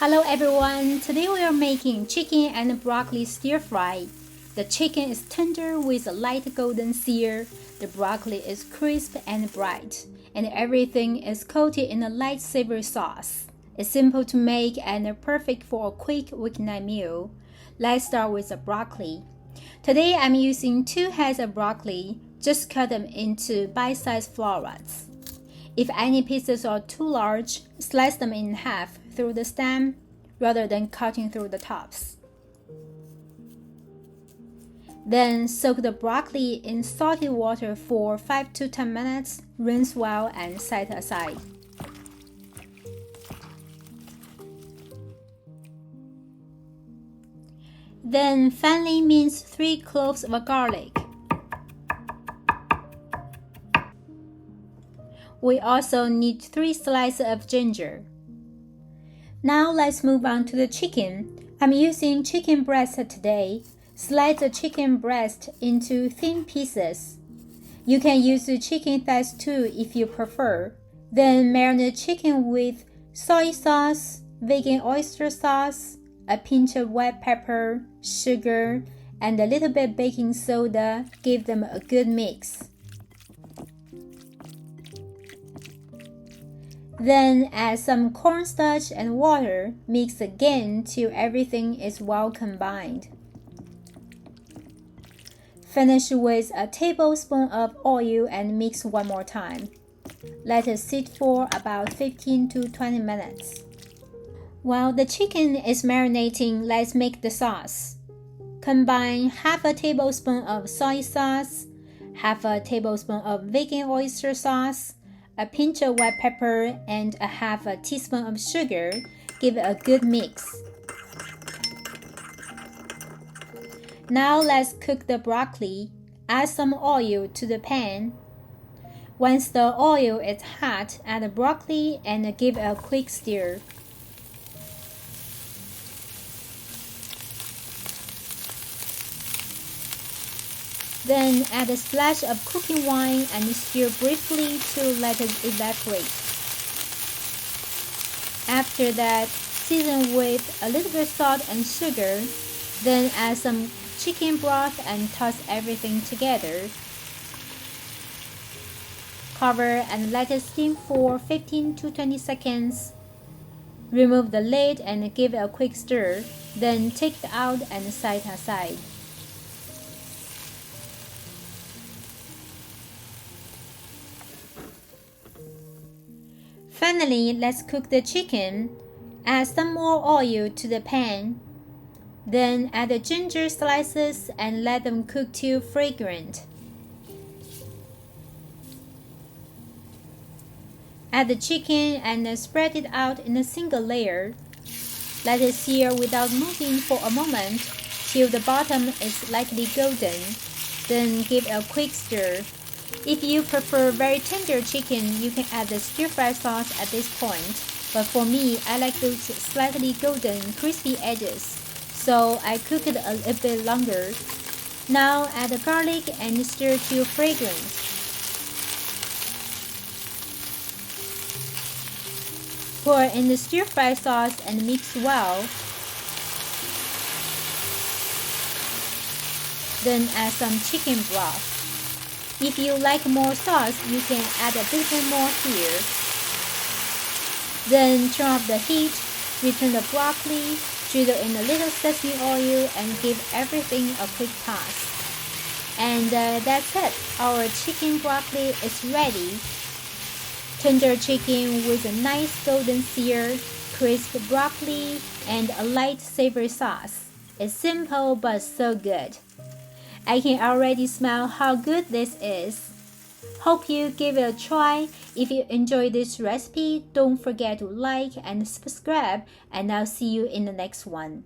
Hello everyone, today we are making chicken and broccoli stir fry. The chicken is tender with a light golden sear, the broccoli is crisp and bright, and everything is coated in a light savory sauce. It's simple to make and perfect for a quick weeknight meal. Let's start with the broccoli. Today I'm using 2 heads of broccoli, just cut them into bite-sized florets. If any pieces are too large, slice them in half through the stem rather than cutting through the tops. Then soak the broccoli in salty water for 5 to 10 minutes, rinse well and set aside. Then finely mince 3 cloves of garlic. We also need 3 slices of ginger. Now let's move on to the chicken. I'm using chicken breast today. Slice the chicken breast into thin pieces. You can use the chicken thighs too if you prefer. Then marinate chicken with soy sauce, vegan oyster sauce, a pinch of white pepper, sugar, and a little bit baking soda. Give them a good mix. Then add some cornstarch and water, mix again till everything is well combined. Finish with a tablespoon of oil and mix one more time. Let it sit for about 15 to 20 minutes. While the chicken is marinating, let's make the sauce. Combine half a tablespoon of soy sauce, half a tablespoon of vegan oyster sauce, a pinch of white pepper, and a half a teaspoon of sugar. Give it a good mix. Now let's cook the broccoli. Add some oil to the pan. Once the oil is hot, add the broccoli and give it a quick stir. Then add a splash of cooking wine and stir briefly to let it evaporate. After that, season with a little bit of salt and sugar. Then add some chicken broth and toss everything together. Cover and let it steam for 15 to 20 seconds. Remove the lid and give it a quick stir. Then take it out and set aside. Finally, let's cook the chicken. Add some more oil to the pan. Then add the ginger slices and let them cook till fragrant. Add the chicken and spread it out in a single layer. Let it sear without moving for a moment till the bottom is lightly golden. Then give it a quick stir. If you prefer very tender chicken, you can add the stir-fry sauce at this point. But for me, I like those slightly golden, crispy edges, so I cook it a little bit longer. Now add the garlic and stir till fragrant. Pour in the stir-fry sauce and mix well. Then add some chicken broth. If you like more sauce, you can add a bit more here. Then turn off the heat, return the broccoli, drizzle in a little sesame oil, and give everything a quick toss. And that's it. Our chicken broccoli is ready. Tender chicken with a nice golden sear, crisp broccoli, and a light savory sauce. It's simple but so good. I can already smell how good this is. Hope you give it a try. If you enjoyed this recipe, don't forget to like and subscribe, and I'll see you in the next one.